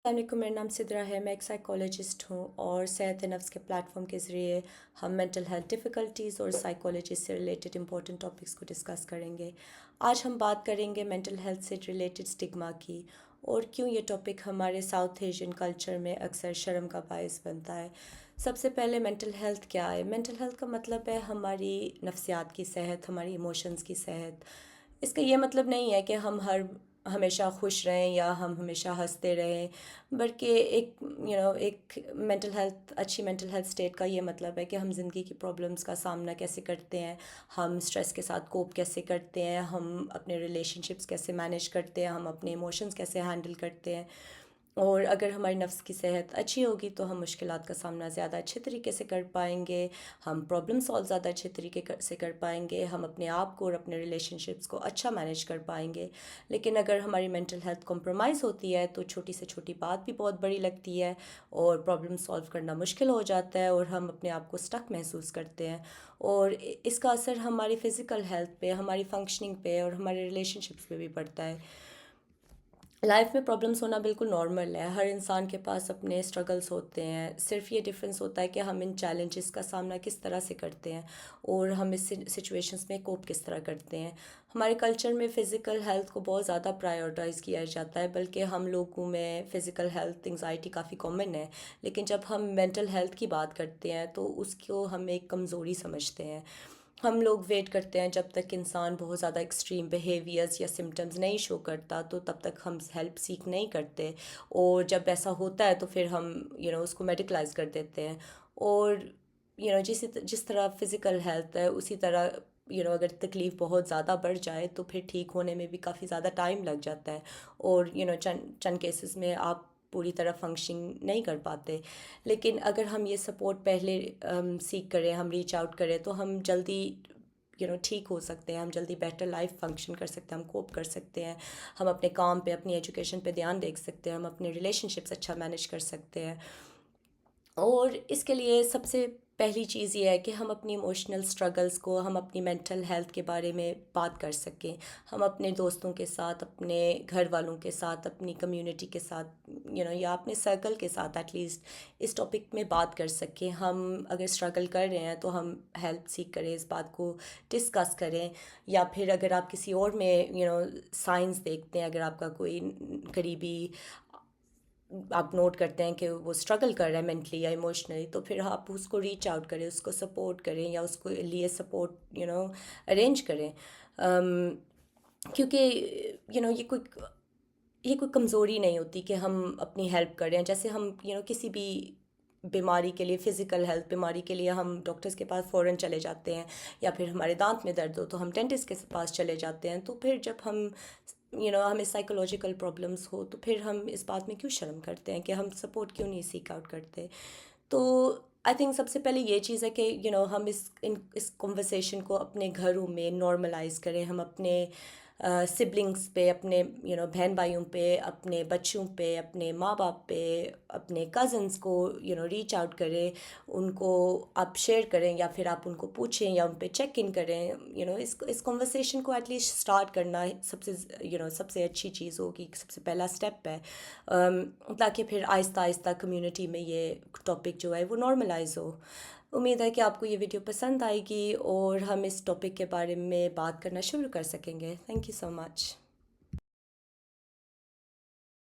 السلام علیکم، میرا نام سدرا ہے۔ میں ایک سائیکالوجسٹ ہوں اور صحت نفس کے پلیٹ فارم کے ذریعے ہم مینٹل ہیلتھ ڈیفیکلٹیز اور سائیکالوجی سے ریلیٹڈ امپورٹنٹ ٹاپکس کو ڈسکس کریں گے۔ آج ہم بات کریں گے مینٹل ہیلتھ سے ریلیٹڈ اسٹگما کی اور کیوں یہ ٹاپک ہمارے ساؤتھ ایشین کلچر میں اکثر شرم کا باعث بنتا ہے۔ سب سے پہلے مینٹل ہیلتھ کیا ہے؟ مینٹل ہیلتھ کا مطلب ہے ہماری نفسیات کی صحت، ہماری ایموشنز کی صحت۔ اس کا یہ مطلب نہیں ہے کہ ہم ہمیشہ خوش رہیں یا ہم ہمیشہ ہنستے رہیں، بلکہ ایک مینٹل ہیلتھ، اچھی مینٹل ہیلتھ اسٹیٹ کا یہ مطلب ہے کہ ہم زندگی کی پرابلمس کا سامنا کیسے کرتے ہیں، ہم اسٹریس کے ساتھ کوپ کیسے کرتے ہیں، ہم اپنے ریلیشن شپس کیسے مینیج کرتے ہیں، ہم اپنے ایموشنس کیسے ہینڈل کرتے ہیں۔ اور اگر ہماری نفس کی صحت اچھی ہوگی تو ہم مشکلات کا سامنا زیادہ اچھے طریقے سے کر پائیں گے، ہم پرابلم سالو زیادہ اچھے طریقے سے کر پائیں گے، ہم اپنے آپ کو اور اپنے ریلیشن شپس کو اچھا مینیج کر پائیں گے۔ لیکن اگر ہماری مینٹل ہیلتھ کمپرومائز ہوتی ہے تو چھوٹی سے چھوٹی بات بھی بہت بڑی لگتی ہے اور پرابلم سالو کرنا مشکل ہو جاتا ہے اور ہم اپنے آپ کو اسٹک محسوس کرتے ہیں، اور اس کا اثر ہماری فزیکل ہیلتھ پہ، ہماری فنکشننگ پہ اور ہمارے ریلیشن شپس پہ بھی پڑتا ہے۔ لائف میں پرابلمس ہونا بالکل نارمل ہے، ہر انسان کے پاس اپنے اسٹرگلس ہوتے ہیں، صرف یہ ڈفرینس ہوتا ہے کہ ہم ان چیلنجز کا سامنا کس طرح سے کرتے ہیں اور ہم اس سچویشنس میں کوپ کس طرح کرتے ہیں۔ ہمارے کلچر میں فزیکل ہیلتھ کو بہت زیادہ پرائیورٹائز کیا جاتا ہے، بلکہ ہم لوگوں میں فزیکل ہیلتھ انگزائٹی کافی کامن ہے، لیکن جب ہم مینٹل ہیلتھ کی بات کرتے ہیں تو اس کو ہم ایک کمزوری سمجھتے ہیں۔ ہم لوگ ویٹ کرتے ہیں جب تک انسان بہت زیادہ ایکسٹریم بیہیویئرز یا سمٹمز نہیں شو کرتا تو تب تک ہم ہیلپ سیک نہیں کرتے، اور جب ایسا ہوتا ہے تو پھر ہم اس کو میڈیکلائز کر دیتے ہیں۔ اور جس طرح فزیکل ہیلتھ ہے اسی طرح اگر تکلیف بہت زیادہ بڑھ جائے تو پھر ٹھیک ہونے میں بھی کافی زیادہ ٹائم لگ جاتا ہے، اور چند کیسز میں آپ پوری طرح فنکشنگ نہیں کر پاتے۔ لیکن اگر ہم یہ سپورٹ پہلے سیکھ کریں، ہم ریچ آؤٹ کریں تو ہم جلدی ٹھیک ہو سکتے ہیں، ہم جلدی بیٹر لائف فنکشن کر سکتے ہیں، ہم کوپ کر سکتے ہیں، ہم اپنے کام پہ، اپنی ایجوکیشن پہ دھیان دے سکتے ہیں، ہم اپنے ریلیشن شپس اچھا مینیج کر سکتے ہیں۔ اور اس کے لیے سب سے پہلی چیز یہ ہے کہ ہم اپنی ایموشنل اسٹرگلس کو، ہم اپنی مینٹل ہیلتھ کے بارے میں بات کر سکیں، ہم اپنے دوستوں کے ساتھ، اپنے گھر والوں کے ساتھ، اپنی کمیونٹی کے ساتھ یا اپنے سرکل کے ساتھ ایٹ لیسٹ اس ٹاپک میں بات کر سکیں۔ ہم اگر اسٹرگل کر رہے ہیں تو ہم ہیلپ سیکھ کریں، اس بات کو ڈسکس کریں، یا پھر اگر آپ کسی اور میں سائنس دیکھتے ہیں، اگر آپ کا کوئی قریبی آپ نوٹ کرتے ہیں کہ وہ اسٹرگل کر رہا ہے مینٹلی یا ایموشنلی، تو پھر آپ اس کو ریچ آؤٹ کریں، اس کو سپورٹ کریں یا اس کو لیے سپورٹ ارینج کریں۔ کیونکہ یہ کوئی کمزوری نہیں ہوتی کہ ہم اپنی ہیلپ کر رہے ہیں۔ جیسے ہم کسی بھی بیماری کے لیے، فزیکل ہیلتھ بیماری کے لیے ہم ڈاکٹرز کے پاس فوراً چلے جاتے ہیں، یا پھر ہمارے دانت میں درد ہو تو ہم ڈینٹسٹ کے پاس چلے جاتے ہیں۔ تو پھر جب ہمیں سائیکولوجیکل پرابلمس ہو تو پھر ہم اس بات میں کیوں شرم کرتے ہیں کہ ہم سپورٹ کیوں نہیں سیک آؤٹ کرتے؟ تو آئی تھنک سب سے پہلے یہ چیز ہے کہ ہم اس کنورسیشن کو اپنے گھروں میں نارملائز کریں، ہم اپنے سبلنگس پہ، اپنے بہن بھائیوں پہ، اپنے بچوں پہ، اپنے ماں باپ پہ، اپنے کزنس کو ریچ آؤٹ کریں، ان کو آپ شیئر کریں یا پھر آپ ان کو پوچھیں یا ان پہ چیک ان کریں۔ اس کنورسیشن کو ایٹ لیسٹ اسٹارٹ کرنا سب سے اچھی چیز ہوگی، سب سے پہلا اسٹیپ ہے، تاکہ پھر آہستہ آہستہ کمیونٹی میں یہ ٹاپک جو ہے وہ نارملائز ہو۔ امید ہے کہ آپ کو یہ ویڈیو پسند آئے گی اور ہم اس ٹاپک کے بارے میں بات کرنا شروع کر سکیں گے۔ Thank you so much.